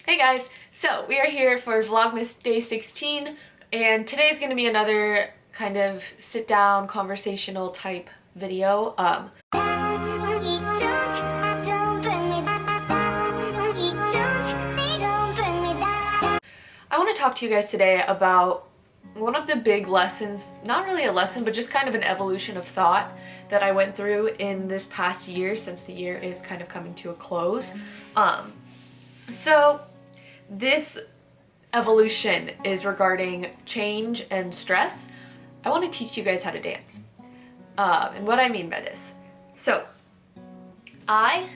Hey guys, so we are here for Vlogmas day 16 and today is going to be another kind of sit down conversational type video. I want to talk to you guys today about one of the big lessons, not really a lesson, but just kind of an evolution of thought that I went through in this past year since the year is kind of coming to a close. So this evolution is regarding change and stress. I want to teach you guys how to dance. And what I mean by this. So, I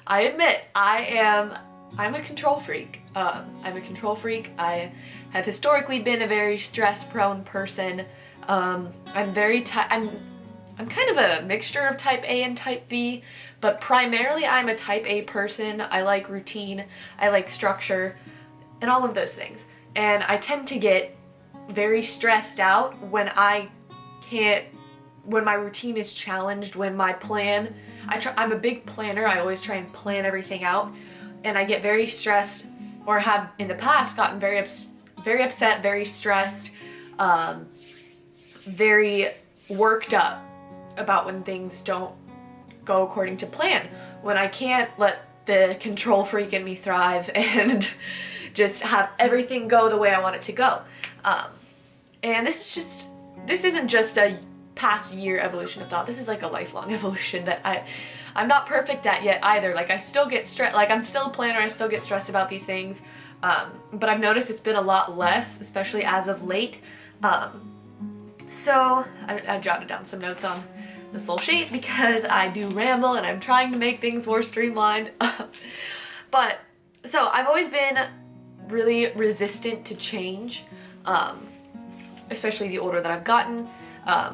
admit I'm a control freak. I'm a control freak. I have historically been a very stress-prone person. I'm kind of a mixture of type A and type B, but primarily I'm a type A person. I like routine, I like structure, and all of those things. And I tend to get very stressed out when when my routine is challenged, when my plan, I'm a big planner, I always try and plan everything out, and I get very stressed, or have in the past gotten very upset, very stressed, very worked up about when things don't go according to plan, when I can't let the control freak in me thrive and just have everything go the way I want it to go. And this isn't just a past year evolution of thought, this is like a lifelong evolution that I'm not perfect at yet either. Like I still get stressed, like I'm still a planner, I still get stressed about these things, but I've noticed it's been a lot less, especially as of late. So I jotted down some notes on this little sheet because I do ramble and I'm trying to make things more streamlined. But so I've always been really resistant to change, especially the older that I've gotten.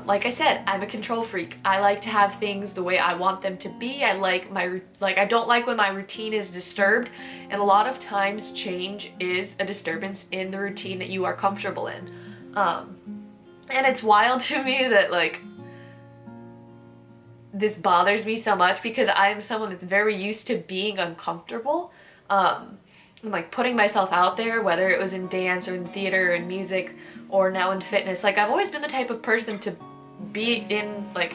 Like I said, I'm a control freak. I like to have things the way I want them to be. I don't like when my routine is disturbed, and a lot of times change is a disturbance in the routine that you are comfortable in. And it's wild to me that like this bothers me so much because I'm someone that's very used to being uncomfortable, and like putting myself out there, whether it was in dance or in theater and music or now in fitness. Like I've always been the type of person to be in like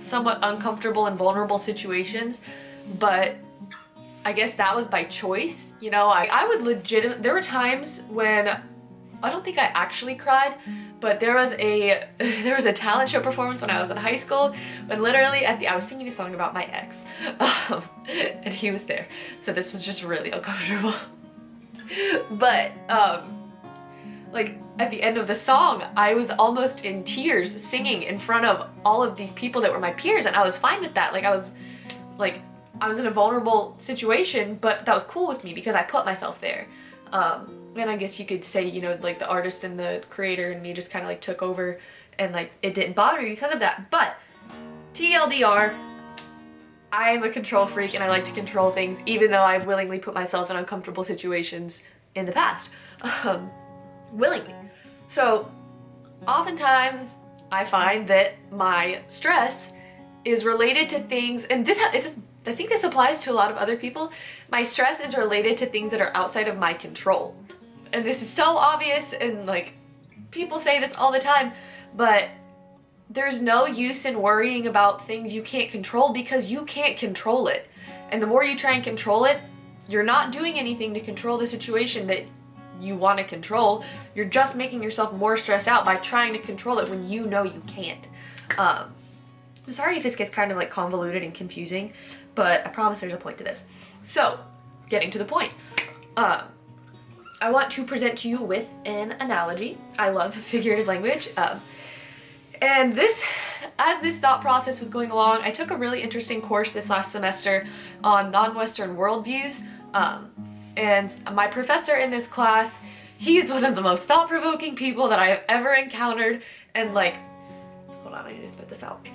somewhat uncomfortable and vulnerable situations, but I guess that was by choice. You know, I would there were times when I don't think I actually cried, but there was a talent show performance when I was in high school when literally I was singing a song about my ex, and he was there, so this was just really uncomfortable. But like at the end of the song, I was almost in tears singing in front of all of these people that were my peers, and I was fine with that. Like I was in a vulnerable situation, but that was cool with me because I put myself there. And I guess you could say, you know, like the artist and the creator and me just kind of like took over, and like it didn't bother me because of that. But TLDR, I am a control freak and I like to control things, even though I've willingly put myself in uncomfortable situations in the past. Willingly. So oftentimes I find that my stress is related to things, and I think this applies to a lot of other people. My stress is related to things that are outside of my control. And this is so obvious, and like people say this all the time, but there's no use in worrying about things you can't control because you can't control it. And the more you try and control it, you're not doing anything to control the situation that you want to control. You're just making yourself more stressed out by trying to control it when you know you can't. I'm sorry if this gets kind of like convoluted and confusing, but I promise there's a point to this. So, getting to the point. I want to present to you with an analogy. I love figurative language. And as this thought process was going along, I took a really interesting course this last semester on non-Western worldviews. And my professor in this class, he is one of the most thought-provoking people that I have ever encountered. And like, hold on, I need to put this out.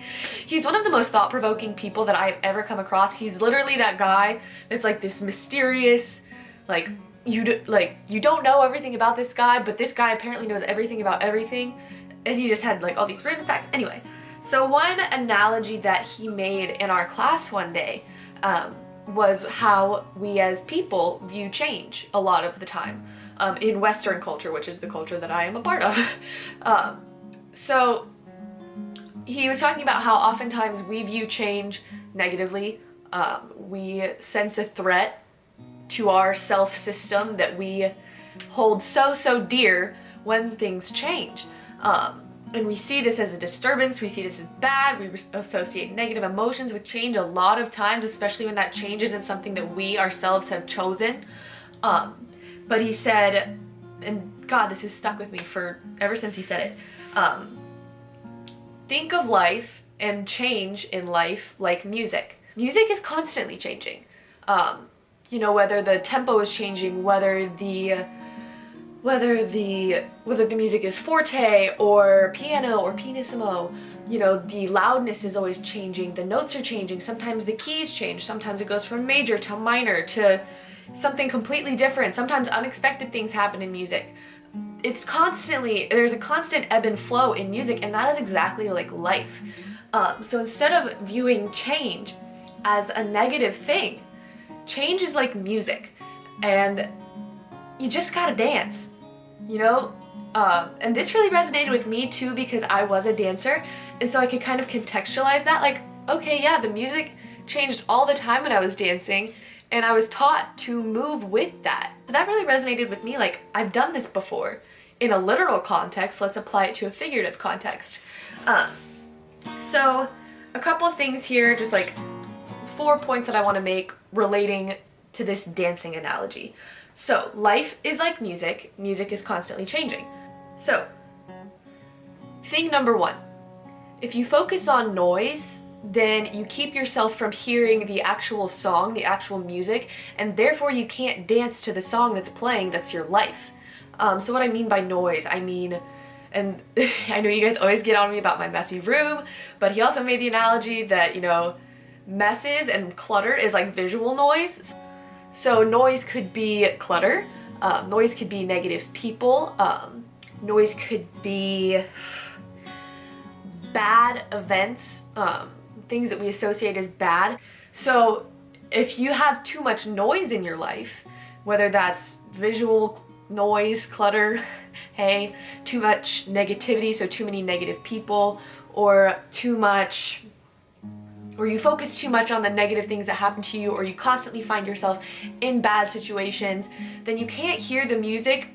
He's one of the most thought-provoking people that I've ever come across. He's literally that guy that's like this mysterious, like, you don't know everything about this guy, but this guy apparently knows everything about everything, and he just had like all these random facts. Anyway, so one analogy that he made in our class one day was how we as people view change a lot of the time in Western culture, which is the culture that I am a part of. So he was talking about how oftentimes we view change negatively. We sense a threat to our self-system that we hold so dear when things change. And we see this as a disturbance, we see this as bad, we associate negative emotions with change a lot of times, especially when that change isn't something that we ourselves have chosen. But he said, and God, this has stuck with me ever since he said it, think of life and change in life like music. Music is constantly changing. You know, whether the tempo is changing, whether the music is forte or piano or pianissimo, you know, the loudness is always changing, the notes are changing, sometimes the keys change, sometimes it goes from major to minor to something completely different, sometimes unexpected things happen in music. There's a constant ebb and flow in music, and that is exactly like life. So instead of viewing change as a negative thing, change is like music, and you just gotta dance, you know? And this really resonated with me too because I was a dancer, and so I could kind of contextualize that, like, okay, yeah, the music changed all the time when I was dancing, and I was taught to move with that. So that really resonated with me, like, I've done this before. In a literal context, let's apply it to a figurative context. So a couple of things here, just like 4 points that I want to make relating to this dancing analogy. So life is like music. Music is constantly changing. So thing number 1, if you focus on noise, then you keep yourself from hearing the actual song, the actual music, and therefore you can't dance to the song that's playing that's your life. So what I mean by noise, I mean, and I know you guys always get on me about my messy room, but he also made the analogy that, you know, messes and clutter is like visual noise. So noise could be clutter, noise could be negative people, noise could be bad events, things that we associate as bad. So if you have too much noise in your life, whether that's visual noise, clutter, hey, too much negativity, so too many negative people, or you focus too much on the negative things that happen to you, or you constantly find yourself in bad situations, then you can't hear the music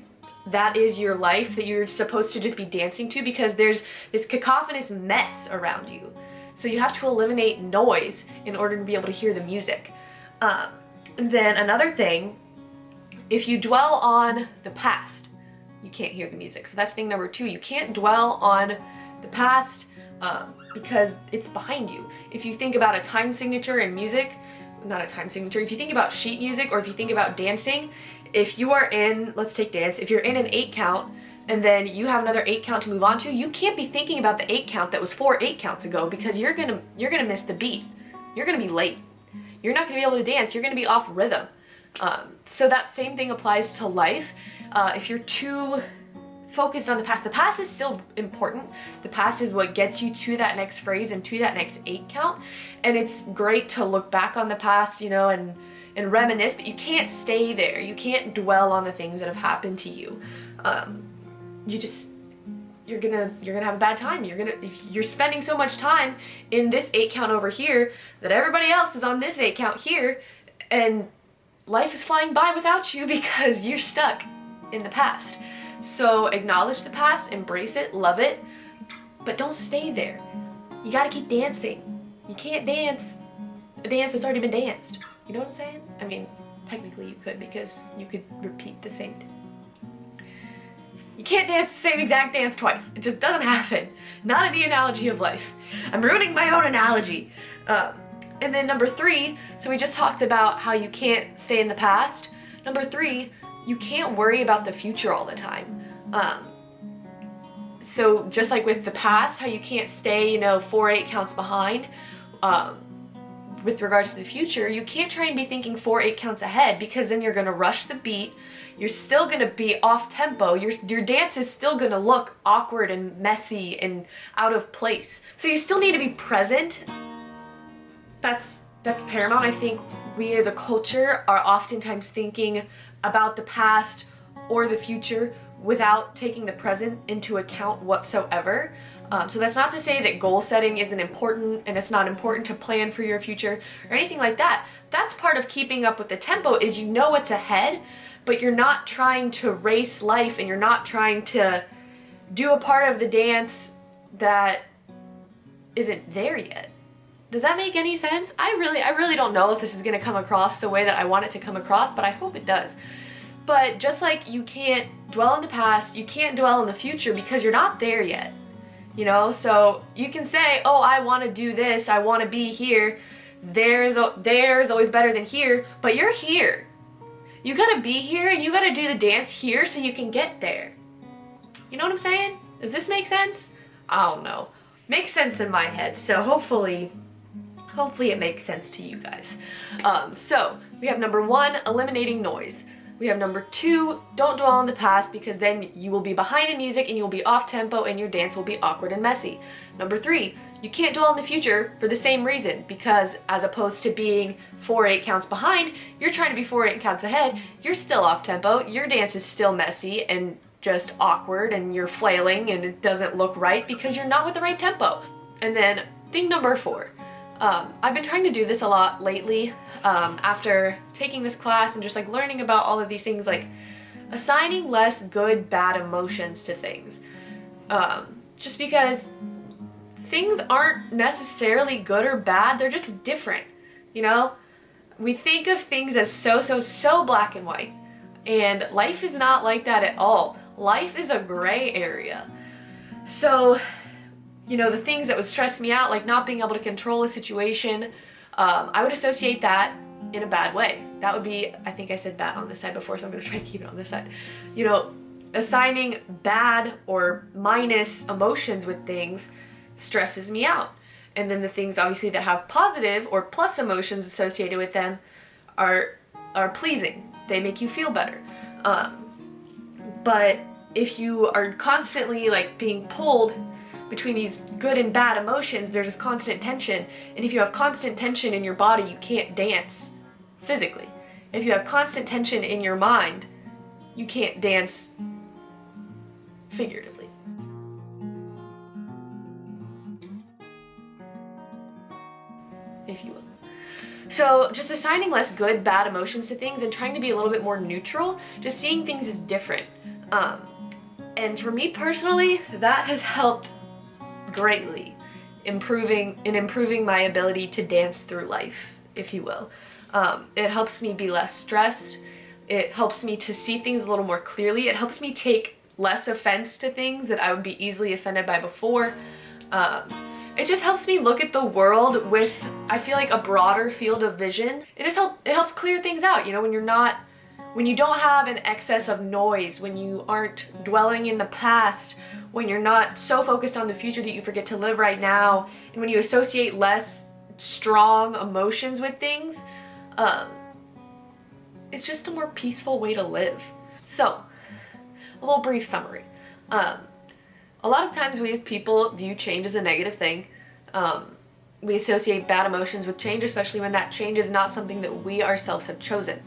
that is your life, that you're supposed to just be dancing to, because there's this cacophonous mess around you. So you have to eliminate noise in order to be able to hear the music. And then another thing, if you dwell on the past, you can't hear the music. So that's thing number 2. You can't dwell on the past because it's behind you. If you think about a time signature in music, not a time signature, if you think about sheet music, or if you think about dancing, if you are in, let's take dance, if you're in an 8 count and then you have another 8 count to move on to, you can't be thinking about the 8 count that was 4 8 counts ago, because you're gonna miss the beat. You're gonna be late. You're not gonna be able to dance. You're gonna be off rhythm. So that same thing applies to life. If you're too focused on the past is still important. The past is what gets you to that next phrase and to that next 8 count. And it's great to look back on the past, you know, and reminisce, but you can't stay there. You can't dwell on the things that have happened to you. You're gonna have a bad time. If you're spending so much time in this 8 count over here that everybody else is on this 8 count here, and life is flying by without you because you're stuck in the past. So acknowledge the past, embrace it, love it, but don't stay there. You gotta keep dancing. You can't dance a dance that's already been danced. You know what I'm saying? I mean, technically you could, because you could repeat the same. You can't dance the same exact dance twice. It just doesn't happen. Not in the analogy of life. I'm ruining my own analogy. And then number 3, so we just talked about how you can't stay in the past. Number 3, you can't worry about the future all the time. So just like with the past, how you can't stay, you know, 4 8 counts behind, with regards to the future, you can't try and be thinking 4 8 counts ahead, because then you're gonna rush the beat. You're still gonna be off tempo. Your dance is still gonna look awkward and messy and out of place. So you still need to be present. That's that's paramount. I think we as a culture are oftentimes thinking about the past or the future without taking the present into account whatsoever. So that's not to say that goal setting isn't important and it's not important to plan for your future or anything like that. That's part of keeping up with the tempo, is you know what's ahead, but you're not trying to race life and you're not trying to do a part of the dance that isn't there yet. Does that make any sense? I really don't know if this is gonna come across the way that I want it to come across, but I hope it does. But just like you can't dwell in the past, you can't dwell in the future because you're not there yet. You know, so you can say, oh, I want to do this, I want to be here, there's always better than here, but you're here. You gotta be here and you gotta do the dance here so you can get there. You know what I'm saying? Does this make sense? I don't know. Makes sense in my head, so hopefully it makes sense to you guys. So we have number 1, eliminating noise. We have number 2, don't dwell on the past because then you will be behind the music and you will be off tempo and your dance will be awkward and messy. Number 3, you can't dwell on the future for the same reason, because as opposed to being 4 or 8 counts behind, you're trying to be 4 or 8 counts ahead, you're still off tempo, your dance is still messy and just awkward and you're flailing and it doesn't look right because you're not with the right tempo. And then thing number 4. I've been trying to do this a lot lately after taking this class and just like learning about all of these things, like assigning less good, bad emotions to things. Just because things aren't necessarily good or bad, they're just different, you know? We think of things as so black and white, and life is not like that at all. Life is a gray area. So, you know, the things that would stress me out, like not being able to control a situation, I would associate that in a bad way. That would be, I think I said bad on this side before, so I'm gonna try to keep it on this side. You know, assigning bad or minus emotions with things stresses me out. And then the things obviously that have positive or plus emotions associated with them are pleasing. They make you feel better. But if you are constantly like being pulled between these good and bad emotions, there's this constant tension. And if you have constant tension in your body, you can't dance physically. If you have constant tension in your mind, you can't dance figuratively. If you will. So just assigning less good, bad emotions to things and trying to be a little bit more neutral, just seeing things as different. And for me personally, that has helped greatly improving my ability to dance through life, if you will. It helps me be less stressed. It helps me to see things a little more clearly. It helps me take less offense to things that I would be easily offended by before. It just helps me look at the world with, I feel like, a broader field of vision. It helps clear things out, you know, when you don't have an excess of noise, when you aren't dwelling in the past, when you're not so focused on the future that you forget to live right now, and when you associate less strong emotions with things, it's just a more peaceful way to live. So, a little brief summary. A lot of times we as people view change as a negative thing. We associate bad emotions with change, especially when that change is not something that we ourselves have chosen.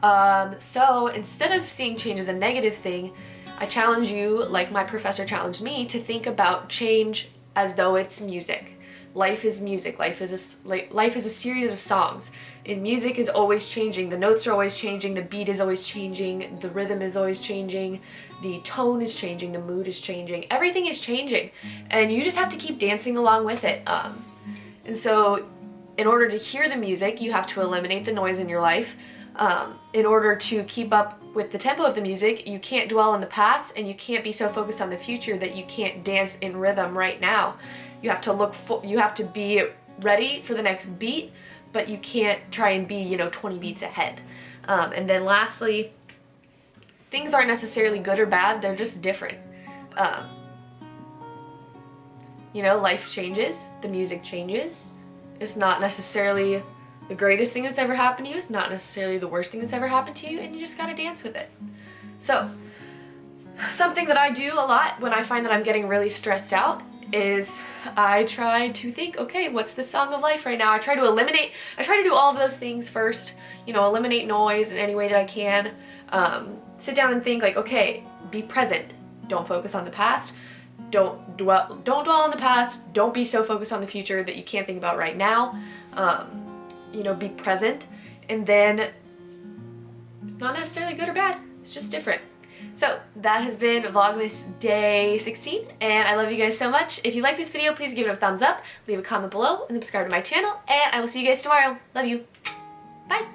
So instead of seeing change as a negative thing, I challenge you, like my professor challenged me, to think about change as though it's music. Life is music. Life is a series of songs. And music is always changing. The notes are always changing. The beat is always changing. The rhythm is always changing. The tone is changing. The mood is changing. Everything is changing. And you just have to keep dancing along with it. And so in order to hear the music, you have to eliminate the noise in your life. In order to keep up with the tempo of the music, you can't dwell in the past and you can't be so focused on the future that you can't dance in rhythm right now. You have to you have to be ready for the next beat, but you can't try and be, 20 beats ahead. And then lastly, things aren't necessarily good or bad, they're just different. Life changes, the music changes. It's not necessarily the greatest thing that's ever happened to you. It's not necessarily the worst thing that's ever happened to you, and you just gotta dance with it. So, something that I do a lot when I find that I'm getting really stressed out is I try to think, okay, what's the song of life right now? I try to do all of those things first, you know, eliminate noise in any way that I can. Sit down and think like, okay, be present. Don't focus on the past. Don't dwell on the past. Don't be so focused on the future that you can't think about right now. You know, be present. And then, not necessarily good or bad, it's just different. So that has been Vlogmas day 16, and I love you guys so much. If you like this video, please give it a thumbs up, leave a comment below, and subscribe to my channel, and I will see you guys tomorrow. Love you. Bye.